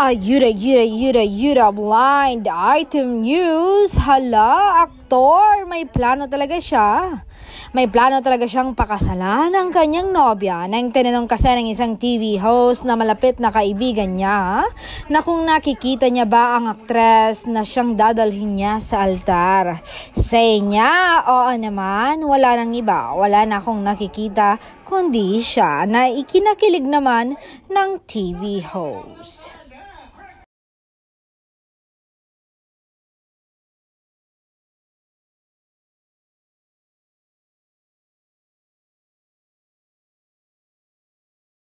Ayuda, blind item news. Hala, aktor, may plano talaga siya. May plano talaga siyang pakasalan ang kanyang nobya nang tinanong kasi ng isang TV host na malapit na kaibigan niya na kung nakikita niya ba ang aktres na siyang dadalhin niya sa altar. Say niya, oo naman, wala nang iba, wala na akong nakikita kundi siya, na ikinakilig naman ng TV host.